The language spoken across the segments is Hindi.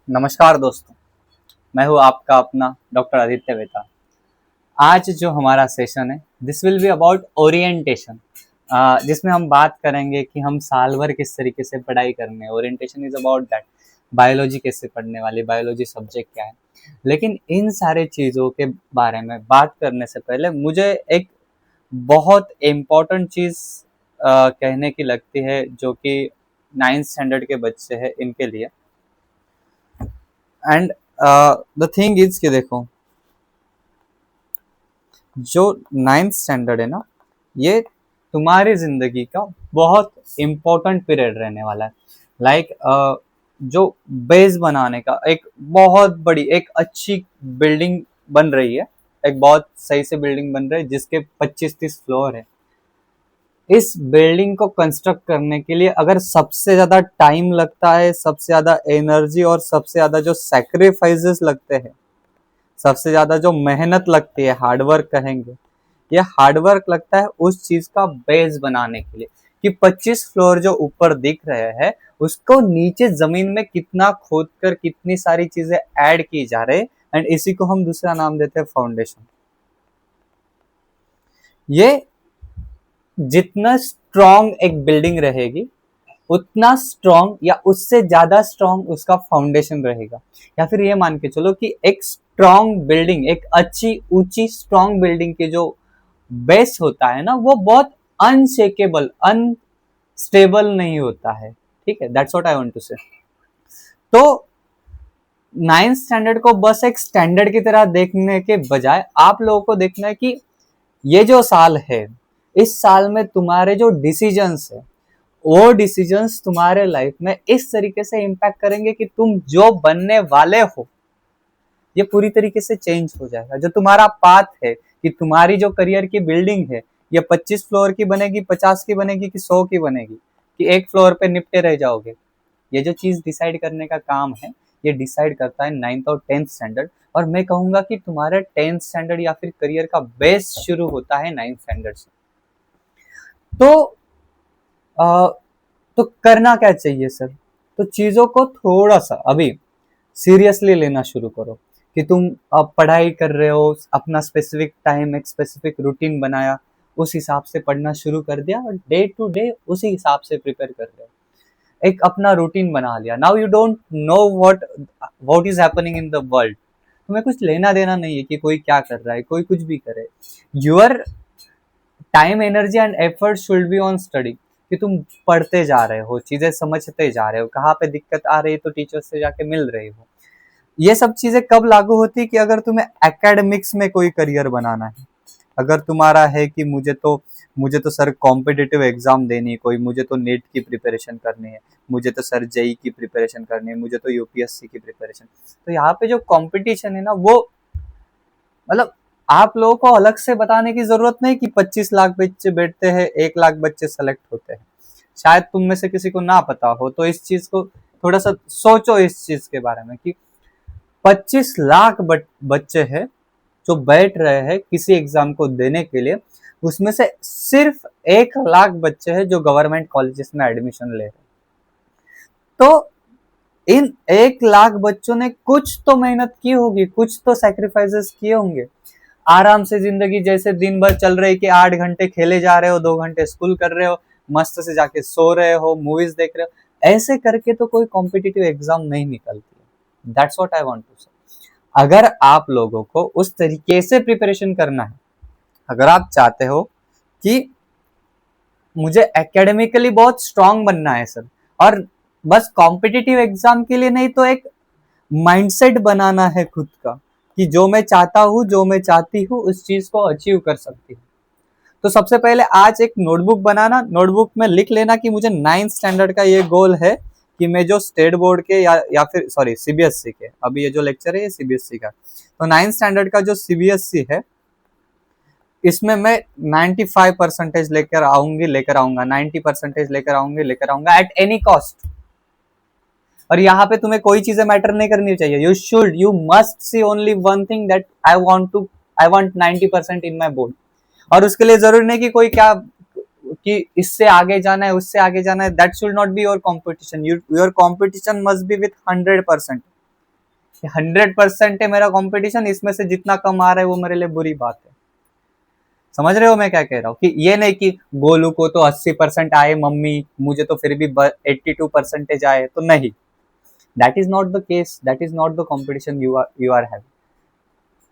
नमस्कार दोस्तों, मैं हूँ आपका अपना डॉक्टर आदित्य वेता। आज जो हमारा सेशन है this will be about orientation, जिसमें हम बात करेंगे कि हम साल भर किस तरीके से पढ़ाई करने। Orientation is about that, biology कैसे पढ़ने वाली, बायोलॉजी सब्जेक्ट क्या है। लेकिन इन सारे चीज़ों के बारे में बात करने से पहले मुझे एक बहुत इम्पोर्टेंट चीज़ कहने की लगती है, जो कि 9th स्टैंडर्ड के बच्चे हैं इनके लिए। एंड द थिंग इज कि देखो, जो 9th स्टैंडर्ड है ना, ये तुम्हारी जिंदगी का बहुत इम्पोर्टेंट पीरियड रहने वाला है। लाइक जो बेस बनाने का एक बहुत बड़ी एक अच्छी बिल्डिंग बन रही है, एक बहुत सही से बिल्डिंग बन रही है जिसके 25-30 फ्लोर है। इस बिल्डिंग को कंस्ट्रक्ट करने के लिए अगर सबसे ज्यादा टाइम लगता है, सबसे ज्यादा एनर्जी और सबसे ज्यादा जो सैक्रिफाइसेस लगते हैं, सबसे ज्यादा जो मेहनत लगती है, हार्डवर्क कहेंगे, ये हार्डवर्क लगता है उस चीज का बेस बनाने के लिए कि 25 फ्लोर जो ऊपर दिख रहे हैं उसको नीचे जमीन में कितना खोद कर कितनी सारी चीजें ऐड की जा रही है। एंड इसी को हम दूसरा नाम देते हैं फाउंडेशन। ये जितना स्ट्रॉन्ग एक बिल्डिंग रहेगी उतना स्ट्रॉन्ग या उससे ज्यादा स्ट्रॉन्ग उसका फाउंडेशन रहेगा। या फिर ये मान के चलो कि एक स्ट्रॉन्ग बिल्डिंग, एक अच्छी ऊंची स्ट्रॉन्ग बिल्डिंग के जो बेस होता है ना, वो बहुत अनशेकेबल, अनस्टेबल नहीं होता है। ठीक है, that's what I want to say. तो 9th स्टैंडर्ड को बस एक स्टैंडर्ड की तरह देखने के बजाय आप लोगों को देखना है कि ये जो साल है, इस साल में तुम्हारे जो डिसीजंस है, वो डिसीजंस तुम्हारे लाइफ में इस तरीके से इम्पैक्ट करेंगे कि तुम जो बनने वाले हो ये पूरी तरीके से चेंज हो जाएगा। जो तुम्हारा पाथ है कि तुम्हारी जो करियर की बिल्डिंग है, ये 25 फ्लोर की बनेगी, 50 की बनेगी कि 100 की बनेगी, कि एक फ्लोर पे निपटे रह जाओगे, ये जो चीज डिसाइड करने का काम है ये डिसाइड करता है 9th और 10th स्टैंडर्ड। और मैं कहूंगा कि तुम्हारे 10th स्टैंडर्ड या फिर करियर का बेस शुरू होता है 9th स्टैंडर्ड से। तो आ, तो करना क्या चाहिए सर? तो चीजों को थोड़ा सा अभी सीरियसली लेना शुरू करो कि तुम अब पढ़ाई कर रहे हो, अपना स्पेसिफिक टाइम, एक स्पेसिफिक रूटीन बनाया, उस हिसाब से पढ़ना शुरू कर दिया और डे टू डे उसी हिसाब से प्रिपेयर कर रहे हो। एक अपना रूटीन बना लिया। Now you don't know what is happening in the world. तुम्हें कुछ लेना देना नहीं है कि कोई क्या कर रहा है, कोई कुछ भी करे। Your time, energy and effort should be on study, कि तुम पढ़ते जा रहे हो, चीजें समझते जा रहे हो, कहाँ पे दिक्कत आ रही है तो टीचर से जाके मिल रहे हो। ये सब चीजें कब लागू होती है कि अगर तुम्हें एकेडमिक्स में कोई करियर बनाना है। अगर तुम्हारा है कि मुझे तो सर कॉम्पिटिटिव एग्जाम देनी है कोई, मुझे तो नीट की प्रिपरेशन करनी है, मुझे तो सर जेई की प्रिपरेशन करनी है, मुझे तो यूपीएससी की प्रिपरेशन। तो यहाँ पे जो कंपटीशन है ना, वो मतलब आप लोगों को अलग से बताने की जरूरत नहीं कि 25 लाख बच्चे बैठते हैं, 1 लाख बच्चे सेलेक्ट होते हैं। शायद तुम में से किसी को ना पता हो, तो इस चीज को थोड़ा सा सोचो इस चीज के बारे में कि 25 लाख बच्चे हैं जो बैठ रहे हैं किसी एग्जाम को देने के लिए। उसमें से सिर्फ 1 लाख बच्चे हैं जो गवर्नमेंट कॉलेजेस में एडमिशन ले रहे हैं। तो इन 1 लाख बच्चों ने कुछ तो मेहनत की होगी, कुछ तो सैक्रिफाइसेस किए होंगे। आराम से जिंदगी जैसे दिन भर चल रही कि 8 घंटे खेले जा रहे हो, 2 घंटे स्कूल कर रहे हो, मस्त से जाके सो रहे हो, मूवीज देख रहे हो, ऐसे करके तो कोई कॉम्पिटिटिव एग्जाम नहीं निकलती है। That's what I want to say. अगर आप लोगों को उस तरीके से प्रिपरेशन करना है, अगर आप चाहते हो कि मुझे एकेडमिकली बहुत स्ट्रांग बनना है सर, और बस कॉम्पिटिटिव एग्जाम के लिए नहीं, तो एक माइंडसेट बनाना है खुद का कि जो मैं चाहता हूँ, जो मैं चाहती हूँ, उस चीज को अचीव कर सकती हूँ। तो सबसे पहले आज एक नोटबुक बनाना, नोटबुक में लिख लेना कि मुझे 9th स्टैंडर्ड का ये गोल है कि मैं जो स्टेट बोर्ड के या फिर सॉरी सीबीएसई के, अभी ये जो लेक्चर है ये सीबीएसई का, तो 9th स्टैंडर्ड का जो सीबीएसई है इसमें मैं 95% लेकर आऊंगा, 90% लेकर आऊंगा एट एनी कॉस्ट। और यहाँ पे तुम्हें कोई चीजें मैटर नहीं करनी चाहिए। You must see only one thing, that I want 90% in my board. और उसके लिए जरूरी नहीं कि कोई क्या कि इससे आगे जाना है, उससे आगे जाना है। That should not be your competition. Your competition must be with 100%। कि 100% है मेरा कंपटीशन, इसमें से जितना कम आ रहा है वो मेरे लिए बुरी बात है। समझ रहे हो मैं क्या कह रहा हूँ? कि ये नहीं कि गोलू को तो 80% आए मम्मी, मुझे तो फिर भी 82% आए, तो नहीं, that is not the case, that is not the competition you are having.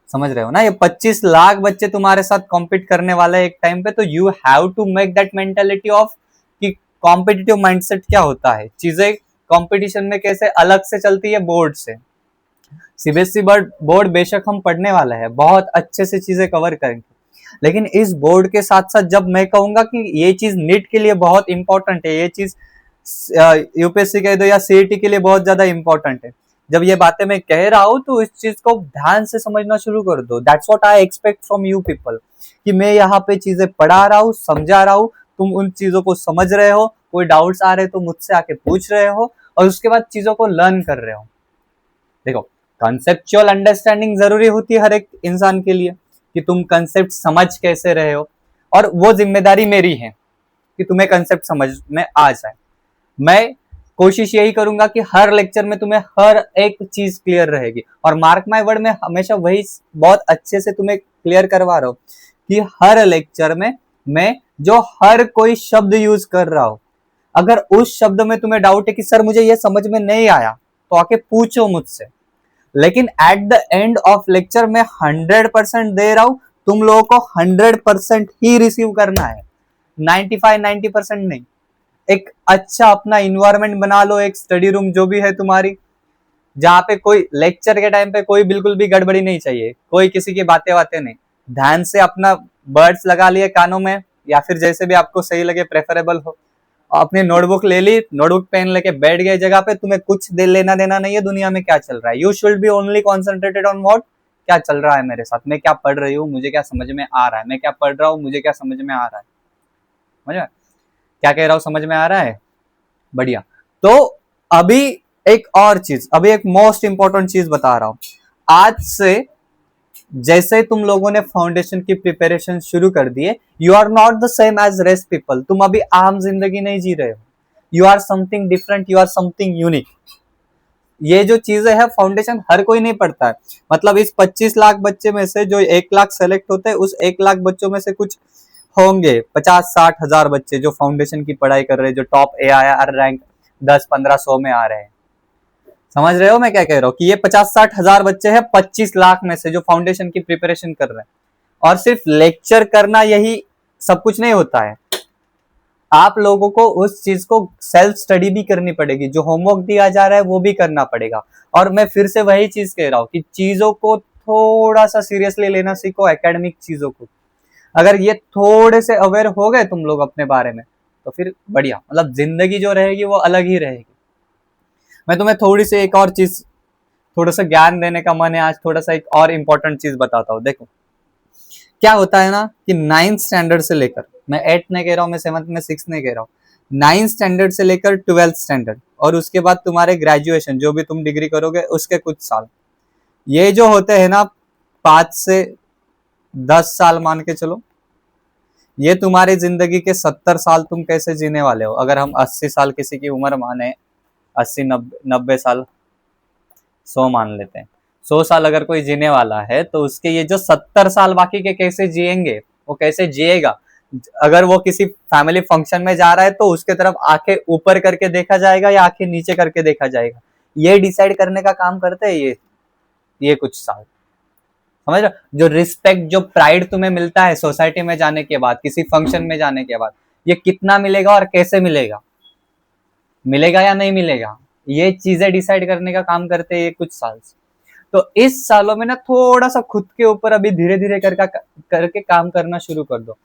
समझ रहे हो ना? ये 25 लाख बच्चे तुम्हारे साथ कॉम्पीट करने वाले हैं एक टाइम पे, तो you have to make that mentality of कि कॉम्पिटिटिव माइंडसेट क्या होता है, चीजें कंपटीशन में कैसे अलग से चलती है बोर्ड से। सीबीएसई बोर्ड बेशक हम पढ़ने वाला है, बहुत अच्छे से चीजें कवर करेंगे, लेकिन इस बोर्ड के साथ साथ जब मैं कहूंगा कि ये चीज नीट के लिए बहुत इंपॉर्टेंट है, ये चीज यूपीएससी कह दो या सीईटी के लिए बहुत ज्यादा इंपॉर्टेंट है, जब ये बातें मैं कह रहा हूं तो इस चीज को ध्यान से समझना शुरू कर दो। That's what I expect from you people, कि मैं यहाँ पे चीजें पढ़ा रहा हूँ, समझा रहा हूँ, तुम उन चीजों को समझ रहे हो, कोई डाउट्स आ रहे तो मुझसे आके पूछ रहे हो, और उसके बाद चीजों को लर्न कर रहे हो। देखो, कंसेप्चुअल अंडरस्टैंडिंग जरूरी होती है हर एक इंसान के लिए, कि तुम कंसेप्ट समझ कैसे रहे हो, और वो जिम्मेदारी मेरी है कि तुम्हें कंसेप्ट समझ में आ जाए। मैं कोशिश यही करूंगा कि हर लेक्चर में तुम्हें हर एक चीज क्लियर रहेगी, और मार्क माय वर्ड में हमेशा वही बहुत अच्छे से तुम्हें क्लियर करवा रहा हूं कि हर लेक्चर में मैं जो हर कोई शब्द यूज कर रहा हूं, अगर उस शब्द में तुम्हें डाउट है कि सर मुझे ये समझ में नहीं आया, तो आके पूछो मुझसे, लेकिन at the end of lecture में 100% दे रहा हूं, तुम लोगों को 100% ही रिसीव करना है, 95-90% नहीं। एक अच्छा अपना इन्वायरमेंट बना लो, एक स्टडी रूम जो भी है तुम्हारी, जहां पे कोई लेक्चर के टाइम पे कोई बिल्कुल भी गड़बड़ी नहीं चाहिए, कोई किसी की बातें नहीं, ध्यान से अपना बर्ड्स लगा लिए कानों में, या फिर जैसे भी आपको सही लगे, प्रेफरेबल हो, अपनी नोटबुक ले ली, नोटबुक पेन लेके बैठ गए जगह पे, तुम्हें कुछ लेना देना नहीं है दुनिया में क्या चल रहा है, you should be only concentrated on what, क्या चल रहा है मेरे साथ, मैं क्या पढ़ रही हूँ, मुझे क्या समझ में आ रहा है, मैं क्या पढ़ रहा हूँ, मुझे क्या समझ में आ रहा है, समझ में क्या कह रहा हूँ, समझ में आ रहा है? बढ़िया। तो अभी एक और चीज, अभी एक मोस्ट इंपॉर्टेंट चीज बता रहा हूं। आज से जैसे तुम लोगों ने फाउंडेशन की प्रिपरेशन शुरू कर दिए, you are not the same as rest people, तुम अभी आम जिंदगी नहीं जी रहे हो, you are something different, you are something unique. ये जो चीजें है फाउंडेशन हर कोई नहीं पढ़ता है, मतलब इस 25 लाख बच्चे में से जो 1 लाख सेलेक्ट होते हैं, उस 1 लाख बच्चों में से कुछ होंगे 50-60 हजार बच्चे जो फाउंडेशन की पढ़ाई कर रहे हैं, जो टॉप AIR रैंक 10-15-100 में आ रहे हैं। समझ रहे हो मैं क्या कह रहा हूँ? कि ये 50-60 हजार बच्चे हैं 25 लाख में से जो फाउंडेशन की प्रिपरेशन कर रहे हैं, और सिर्फ लेक्चर करना यही सब कुछ नहीं होता है, आप लोगों को उस चीज को सेल्फ स्टडी भी करनी पड़ेगी, जो होमवर्क दिया जा रहा है वो भी करना पड़ेगा। और मैं फिर से वही चीज कह रहा हूँ कि चीजों को थोड़ा सा सीरियसली लेना सीखो, एकेडमिक चीजों को। अगर ये थोड़े से अवेयर हो गए तुम लोग अपने बारे में, तो फिर बढ़िया, मतलब जिंदगी जो रहेगी वो अलग ही रहेगी। मैं तुम्हें थोड़ी सी एक और चीज, थोड़ा सा ज्ञान देने का मन है आज, थोड़ा सा एक और इम्पोर्टेंट चीज बताता हूँ। देखो क्या होता है ना, कि 9th स्टैंडर्ड से लेकर, मैं 8th नहीं कह रहा हूँ, मैं 7th में 6th नहीं कह रहा हूँ, 9th स्टैंडर्ड से लेकर 12th स्टैंडर्ड, और उसके बाद तुम्हारे ग्रेजुएशन जो भी तुम डिग्री करोगे उसके कुछ साल, ये जो होते हैं ना 5 से 10 साल मान के चलो, ये तुम्हारी जिंदगी के 70 साल तुम कैसे जीने वाले हो। अगर हम 80 साल किसी की उम्र माने, 80-90 साल, 100 मान लेते हैं, 100 साल अगर कोई जीने वाला है, तो उसके ये जो 70 साल बाकी के कैसे जिएंगे, वो कैसे जिएगा। अगर वो किसी फैमिली फंक्शन में जा रहा है तो उसके तरफ आंखें ऊपर करके देखा जाएगा या आंखें नीचे करके देखा जाएगा, ये डिसाइड करने का काम करते हैं ये कुछ साल। समझ रहे हो? जो रिस्पेक्ट, जो प्राइड तुम्हें मिलता है सोसाइटी में जाने के बाद, किसी फंक्शन में जाने के बाद, ये कितना मिलेगा और कैसे मिलेगा, मिलेगा या नहीं मिलेगा, ये चीजें डिसाइड करने का काम करते हैं ये कुछ साल से। तो इस सालों में ना थोड़ा सा खुद के ऊपर अभी धीरे धीरे करके काम करना शुरू कर दो,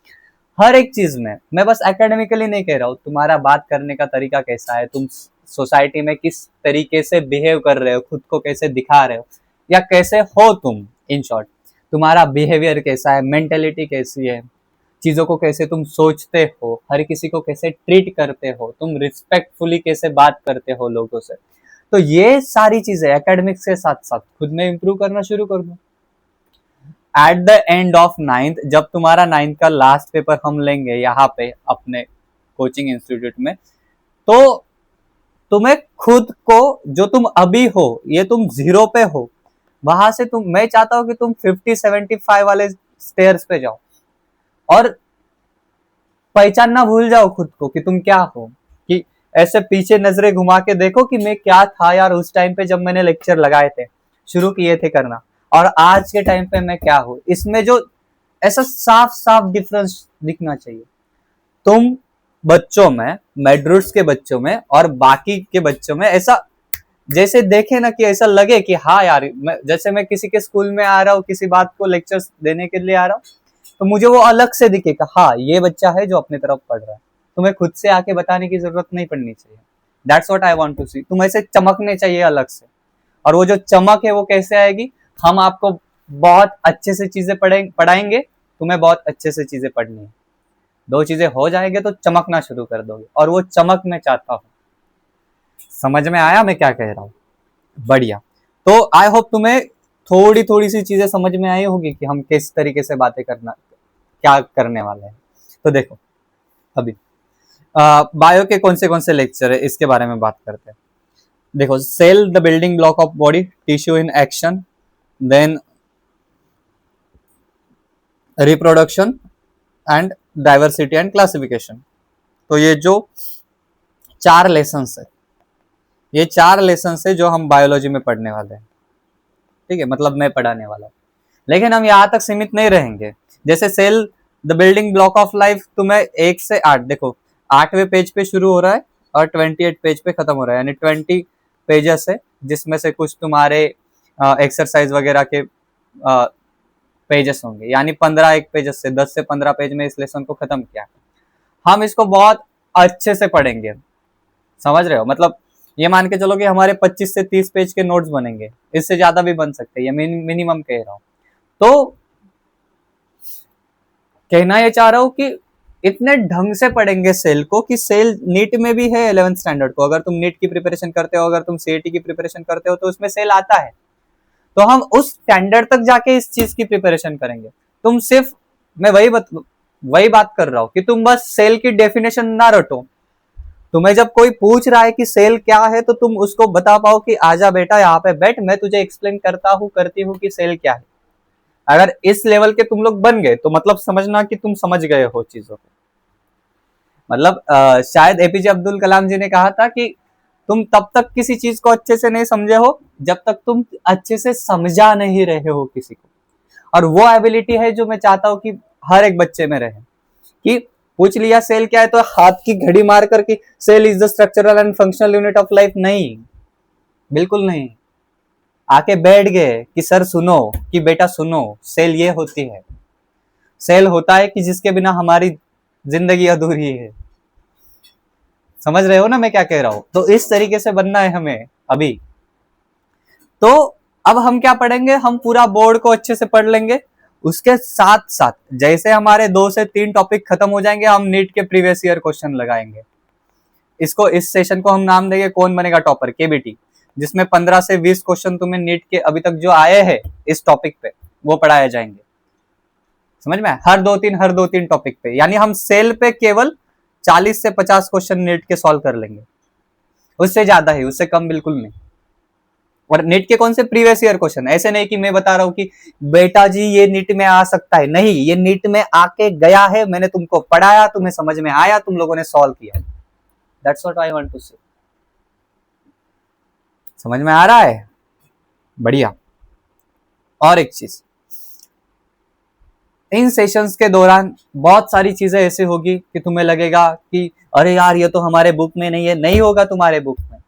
हर एक चीज में। मैं बस एकेडमिकली नहीं कह रहा हूँ, तुम्हारा बात करने का तरीका कैसा है, तुम सोसाइटी में किस तरीके से बिहेव कर रहे हो, खुद को कैसे दिखा रहे हो, या कैसे हो तुम, इन शॉर्ट तुम्हारा बिहेवियर कैसा है, मेंटेलिटी कैसी है, चीजों को कैसे तुम सोचते हो, हर किसी को कैसे ट्रीट करते हो, तुम रिस्पेक्टफुली कैसे बात करते हो लोगों से। तो ये सारी चीजें एकेडमिक्स के साथ साथ खुद में इंप्रूव करना शुरू कर दो। At the end of 9th, जब तुम्हारा 9th का लास्ट पेपर हम लेंगे यहाँ पे अपने कोचिंग इंस्टीट्यूट में, तो तुम्हें खुद को, जो तुम अभी हो, ये तुम 0 पे हो, वहां से तुम, मैं चाहता हूं कि तुम 50-75 वाले स्टेयर्स पे जाओ और पहचानना भूल जाओ खुद को कि तुम क्या हो, कि ऐसे पीछे नजरें घुमा के देखो कि मैं क्या था यार उस टाइम पे जब मैंने लेक्चर लगाए थे, शुरू किए थे करना, और आज के टाइम पे मैं क्या हूं। इसमें जो ऐसा साफ साफ डिफरेंस दिखना चाहिए। तुम बच्चों में, मेड्रुट्स के बच्चों में और बाकी के बच्चों में ऐसा जैसे देखे ना कि ऐसा लगे कि हाँ यार, जैसे मैं किसी के स्कूल में आ रहा हूँ, किसी बात को लेक्चर्स देने के लिए आ रहा हूँ, तो मुझे वो अलग से दिखेगा, हाँ ये बच्चा है जो अपनी तरफ पढ़ रहा है। तुम्हें खुद से आके बताने की जरूरत नहीं पड़नी चाहिए। That's what I want to see. तुम ऐसे चमकने चाहिए अलग से, और वो जो चमक है वो कैसे आएगी, हम आपको बहुत अच्छे से चीजें पढ़ाएंगे, तुम्हें बहुत अच्छे से चीजें पढ़नी है। दो चीजें हो जाएंगे तो चमकना शुरू कर दोगे, और वो चमक मैं चाहता हूँ। समझ में आया मैं क्या कह रहा हूँ? बढ़िया। तो आई होप तुम्हें थोड़ी थोड़ी सी चीजें समझ में आई होगी कि हम किस तरीके से बातें करना, क्या करने वाले हैं। तो देखो अभी बायो के कौन से लेक्चर है इसके बारे में बात करते हैं। देखो, cell the building block of body, tissue in action, then reproduction and diversity and classification. तो ये जो 4 लेसन्स है, ये 4 लेसन्स है जो हम बायोलॉजी में पढ़ने वाले हैं। ठीक है, मतलब मैं पढ़ाने वाला हूँ। लेकिन हम यहाँ तक सीमित नहीं रहेंगे। जैसे cell the building block of life तुम्हें 1 से 8, देखो 8वें पेज पे शुरू हो रहा है और 28 पेज पे खत्म हो रहा है, यानी 20 पेजेस है, जिसमें से कुछ तुम्हारे एक्सरसाइज वगैरह के पेजेस होंगे, यानी 15 एक पेजेस से 10 से 15 पेज में इस लेसन को खत्म किया। हम इसको बहुत अच्छे से पढ़ेंगे, समझ रहे हो? मतलब ये मान के चलो कि हमारे 25 से 30 पेज के नोट्स बनेंगे, इससे ज्यादा भी बन सकते हैं, ये मिनिमम कह रहा हूं। तो कहना ये चाह रहा हूं कि इतने ढंग से पढ़ेंगे सेल को कि सेल नीट में भी है 11th स्टैंडर्ड को। अगर तुम नीट की प्रिपरेशन करते हो, अगर तुम सीईटी की प्रिपरेशन करते हो, तो उसमें सेल आता है। तो हम उस स्टैंडर्ड तक जाके इस चीज की प्रिपरेशन करेंगे। तुम सिर्फ, मैं वही बात कर रहा हूं कि तुम बस सेल की डेफिनेशन ना रटो। तुम्हें जब कोई पूछ रहा है कि सेल क्या है, तो तुम उसको बता पाओ कि आजा बेटा यहाँ पे बैठ, मैं तुझे एक्सप्लेन करती हूँ कि सेल क्या है। अगर इस लेवल के तुम लोग बन गए तो मतलब समझना कि तुम समझ गए हो चीजों को। मतलब शायद एपीजे अब्दुल कलाम जी ने कहा था कि तुम तब तक किसी चीज को अच्छे से नहीं समझे हो जब तक तुम अच्छे से समझा नहीं रहे हो किसी को। और वो एबिलिटी है जो मैं चाहता हूं कि हर एक बच्चे में रहे, कि पूछ लिया सेल क्या है तो हाथ की घड़ी मार करके cell is the structural and functional unit of life, नहीं, बिल्कुल नहीं। आके बैठ गए कि सर सुनो, कि बेटा सुनो, सेल ये होती है। सेल होता है कि जिसके बिना हमारी जिंदगी अधूरी है। समझ रहे हो ना मैं क्या कह रहा हूं? तो इस तरीके से बनना है हमें अभी। तो अब हम क्या पढ़ेंगे, हम पूरा बोर्ड को अच्छे से पढ़ लेंगे। उसके साथ साथ जैसे हमारे 2 से 3 टॉपिक खत्म हो जाएंगे, हम नीट के प्रीवियस ईयर क्वेश्चन लगाएंगे। इस सेशन को हम नाम देंगे कौन बनेगा टॉपर, केबीटी, जिसमें 15 से 20 क्वेश्चन तुम्हें नीट के अभी तक जो आए हैं इस टॉपिक पे वो पढ़ाए जाएंगे। समझ में? हर 2-3 टॉपिक पे, यानी हम सेल पे केवल 40 से 50 क्वेश्चन नीट के सॉल्व कर लेंगे, उससे ज्यादा ही, उससे कम बिल्कुल नहीं। और नीट के कौन से प्रीवियस ईयर क्वेश्चन, ऐसे नहीं कि मैं बता रहा हूं कि बेटा जी ये नीट में आ सकता है, नहीं, ये नीट में आके गया है, मैंने तुमको पढ़ाया, तुम्हें समझ में आया, तुम लोगों ने सॉल्व किया। That's what I want to say. समझ में आ रहा है? बढ़िया। और एक चीज, इन सेशंस के दौरान बहुत सारी चीजें ऐसी होगी कि तुम्हें लगेगा कि अरे यार ये तो हमारे बुक में नहीं है, नहीं होगा तुम्हारे बुक में।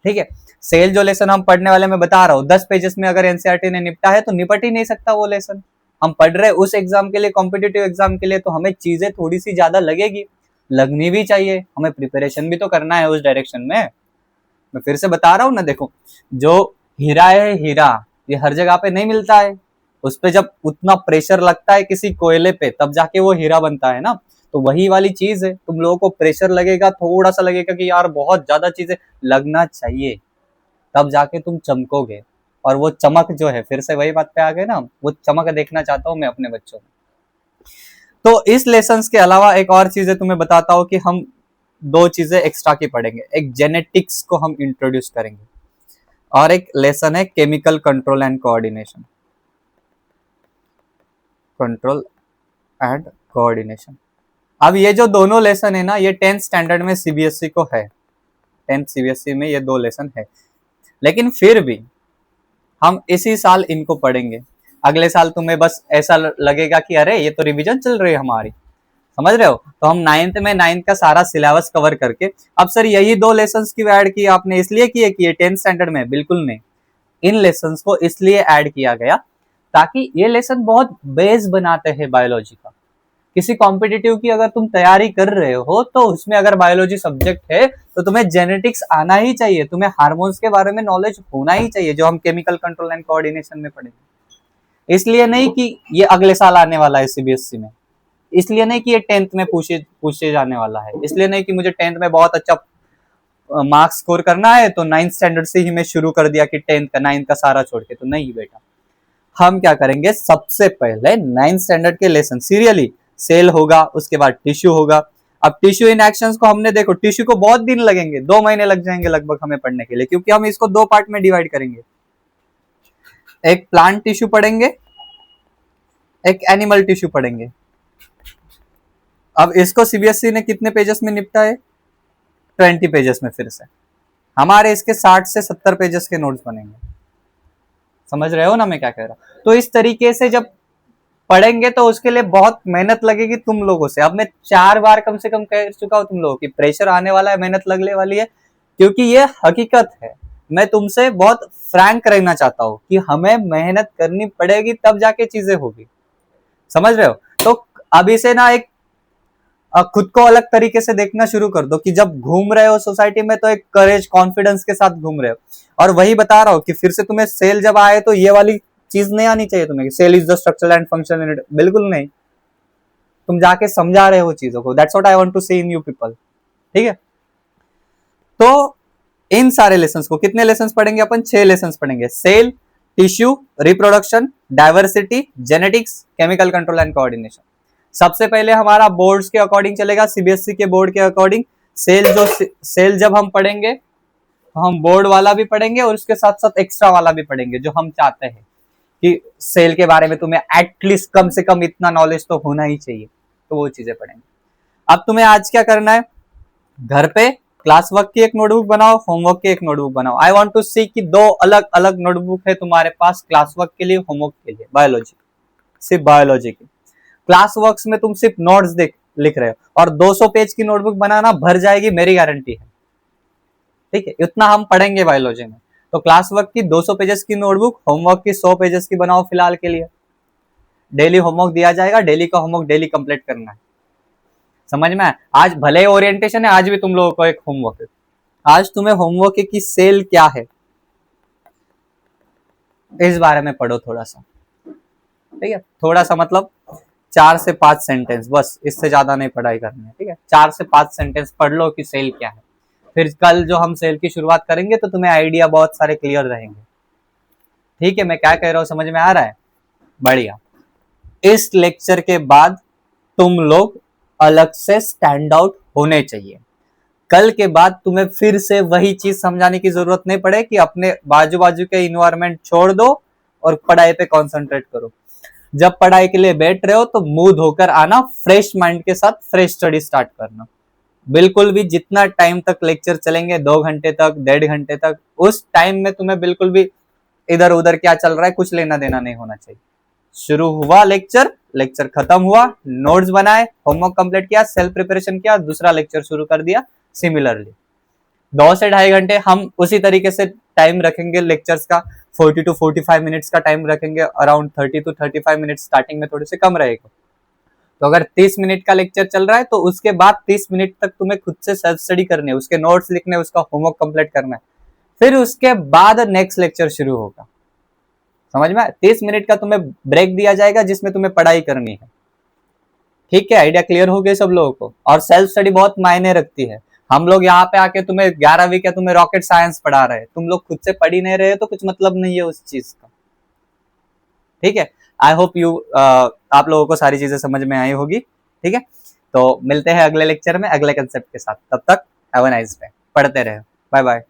ठीक है, सेल जो लेसन हम पढ़ने वाले, मैं बता रहा हूँ 10 पेजेस में अगर एनसीईआरटी ने निपटा है तो निपट ही नहीं सकता वो लेसन। हम पढ़ रहे उस एग्जाम के लिए, कॉम्पिटिटिव एग्जाम के लिए, तो हमें चीजें थोड़ी सी ज्यादा लगेगी, लगनी भी चाहिए, हमें प्रिपरेशन भी तो करना है उस डायरेक्शन में। मैं फिर से बता रहा हूँ ना, देखो जो हीरा है, हीरा ये हर जगह पे नहीं मिलता है, उस पे जब उतना प्रेशर लगता है किसी कोयले पे तब जाके वो हीरा बनता है ना। तो वही वाली चीज है, तुम लोगों को प्रेशर लगेगा, थोड़ा सा लगेगा कि यार बहुत ज्यादा चीजें लगना चाहिए, तब जाके तुम चमकोगे। और वो चमक जो है, फिर से वही बात पे आ गए ना, वो चमक देखना चाहता हूं मैं अपने बच्चों में। तो इस लेसन्स के अलावा एक और चीजें तुम्हें बताता हूं कि हम 2 चीजें एक्स्ट्रा की पढ़ेंगे। एक जेनेटिक्स को हम इंट्रोड्यूस करेंगे। और एक लेसन है chemical control and coordination, control and coordination. अब ये जो दोनों लेसन है ना, ये 10th स्टैंडर्ड में सीबीएसई को है, 10th सीबीएसई में ये 2 लेसन है, लेकिन फिर भी हम इसी साल इनको पढ़ेंगे। अगले साल तुम्हें बस ऐसा लगेगा कि अरे ये तो रिवीजन चल रही है हमारी, समझ रहे हो। तो हम 9th में 9th का सारा सिलेबस कवर करके, अब सर यही 2 लेसन्स क्यों ऐड किए आपने, इसलिए किए कि ये 10th स्टैंडर्ड में, बिल्कुल नहीं। इन लेसन्स को इसलिए ऐड किया गया ताकि ये लेसन बहुत बेस बनाते हैं बायोलॉजी का। किसी कॉम्पिटिटिव की अगर तुम तैयारी कर रहे हो तो उसमें अगर बायोलॉजी सब्जेक्ट है तो तुम्हें जेनेटिक्स आना ही चाहिए, तुम्हें हार्मोन्स के बारे में नॉलेज होना ही चाहिए, जो हम केमिकल कंट्रोल एंड कोऑर्डिनेशन में पढ़ेंगे। इसलिए नहीं कि ये अगले साल आने वाला है सीबीएसई में, इसलिए नहीं कि ये 10th में पूछे जाने वाला है, इसलिए नहीं कि मुझे 10th में बहुत अच्छा मार्क्स स्कोर करना है तो 9th स्टैंडर्ड से ही मैं शुरू कर दिया कि 10th का 9th का सारा छोड़ के, तो नहीं बेटा। हम क्या करेंगे, सबसे पहले 9th स्टैंडर्ड के लेसन सीरियली, सेल होगा, उसके बाद टिश्यू होगा। अब टिश्यू इन एक्शंस को हमने देखो, टिश्यू को बहुत दिन लगेंगे, 2 महीने लग जाएंगे लगभग हमें पढ़ने के लिए, क्योंकि हम इसको 2 पार्ट में डिवाइड करेंगे। एक प्लांट टिश्यू पढ़ेंगे, एक एनिमल टिश्यू पढ़ेंगे। अब इसको सीबीएसई ने कितने पेजेस में निपटा है, 20 पेजेस में। फिर से हमारे इसके 60 से 70 पेजेस के नोट्स बनेंगे, समझ रहे हो ना मैं क्या कह रहा हूं। तो इस तरीके से जब पढ़ेंगे तो उसके लिए बहुत मेहनत लगेगी तुम लोगों से। अब मैं 4 बार कम से कम कह चुका हूं तुम लोगों की, प्रेशर आने वाला है, मेहनत लगने वाली है, क्योंकि ये हकीकत है। मैं तुमसे बहुत फ्रैंक रहना चाहता हूं कि हमें मेहनत करनी पड़ेगी, तब जाके चीजें होगी, समझ रहे हो। तो अभी से ना एक खुद को अलग तरीके से देखना शुरू कर दो कि जब घूम रहे हो सोसाइटी में तो एक करेज कॉन्फिडेंस के साथ घूम रहे हो। और वही बता रहा हूं कि फिर से तुम्हें सेल जब आए तो ये वाली चीज नहीं आनी चाहिए तुम्हें, cell is the structure and function in it, बिल्कुल नहीं। तुम जाके समझा रहे हो चीजों को, that's what I want to see in you people, ठीक है। तो इन सारे लेसन्स को, कितने लेसन्स पढ़ेंगे अपन, 6 लेसन्स पढ़ेंगे। Cell, tissue, reproduction, diversity, genetics, chemical control and coordination. सबसे पहले हमारा बोर्ड्स के अकॉर्डिंग चलेगा, सीबीएसई के बोर्ड के अकॉर्डिंग। सेल जब हम पढ़ेंगे तो हम बोर्ड वाला भी पढ़ेंगे और उसके साथ साथ एक्स्ट्रा वाला भी पढ़ेंगे, जो हम चाहते हैं कि सेल के बारे में तुम्हें एटलीस्ट कम से कम इतना नॉलेज तो होना ही चाहिए, तो वो चीजें पढ़ेंगे। अब तुम्हें आज क्या करना है, घर पे क्लास वर्क की एक नोटबुक बनाओ, होमवर्क की एक नोटबुक बनाओ। आई वांट टू सी कि 2 अलग अलग नोटबुक है तुम्हारे पास, क्लास वर्क के लिए, होमवर्क के लिए, बायोलॉजी, सिर्फ बायोलॉजी की। क्लास वर्क्स में तुम सिर्फ नोट्स लिख रहे हो और 200 पेज की नोटबुक बनाना भर जाएगी, मेरी गारंटी है, ठीक है। इतना हम पढ़ेंगे बायोलॉजी में। तो क्लास वर्क की 200 पेजेस की नोटबुक, होमवर्क की 100 पेजेस की बनाओ फिलहाल के लिए। डेली होमवर्क दिया जाएगा, डेली का होमवर्क डेली कंप्लीट करना है, समझ में। आज भले ओरिएंटेशन है, आज भी तुम लोगों को एक होमवर्क है। आज तुम्हें होमवर्क है कि सेल क्या है, इस बारे में पढ़ो थोड़ा सा, ठीक है। थोड़ा सा मतलब 4 से 5 सेंटेंस, बस, इससे ज्यादा नहीं पढ़ाई करनी है, ठीक है। 4 से 5 सेंटेंस पढ़ लो कि सेल क्या है। फिर कल जो हम सेल की शुरुआत करेंगे तो तुम्हें आइडिया बहुत सारे क्लियर रहेंगे, ठीक है। मैं क्या कह रहा हूं समझ में आ रहा है, बढ़िया। इस लेक्चर के बाद तुम लोग अलग से स्टैंड आउट होने चाहिए। कल के बाद तुम्हें फिर से वही चीज समझाने की जरूरत नहीं पड़े कि अपने बाजू बाजू के इन्वायरमेंट छोड़ दो और पढ़ाई पे कंसंट्रेट करो। जब पढ़ाई के लिए बैठ रहे हो तो मुंह धोकर आना, फ्रेश माइंड के साथ फ्रेश स्टडी स्टार्ट करना। बिल्कुल भी जितना टाइम तक लेक्चर चलेंगे, 2 घंटे तक, 1.5 घंटे तक, उस टाइम में तुम्हें बिल्कुल भी इधर उधर क्या चल रहा है कुछ लेना देना नहीं होना चाहिए। शुरू हुआ लेक्चर, लेक्चर खत्म हुआ, नोट्स बनाए, होमवर्क कंप्लीट किया, सेल्फ प्रिपरेशन किया, दूसरा लेक्चर शुरू कर दिया। सिमिलरली 2 से 2.5 घंटे हम उसी तरीके से टाइम रखेंगे लेक्चर्स का, 40 to 45 मिनट्स का टाइम रखेंगे, अराउंड 30 to 35 मिनट्स स्टार्टिंग में थोड़े से कम रहेगा। तो अगर 30 मिनट का लेक्चर चल रहा है तो उसके बाद 30 मिनट तक तुम्हें खुद से सेल्फ स्टडी करनी है, उसके नोट्स लिखने, उसका होमवर्क कंप्लीट करना है। फिर उसके बाद नेक्स्ट लेक्चर शुरू होगा, समझ में। 30 मिनट का तुम्हें ब्रेक दिया जाएगा जिसमें तुम्हें पढ़ाई करनी है, ठीक है। आइडिया क्लियर हो गया सब लोगों को। और सेल्फ स्टडी बहुत मायने रखती है। हम लोग यहाँ पे आके तुम्हें 11वीं का तुम्हें रॉकेट साइंस पढ़ा रहे हैं, तुम लोग खुद से पढ़ ही नहीं रहे तो कुछ मतलब नहीं है उस चीज का, ठीक है। आई होप आप लोगों को सारी चीजें समझ में आई होगी, ठीक है। तो मिलते हैं अगले लेक्चर में अगले कंसेप्ट के साथ, तब तक हैव अ नाइस डे, पढ़ते रहे, बाय बाय।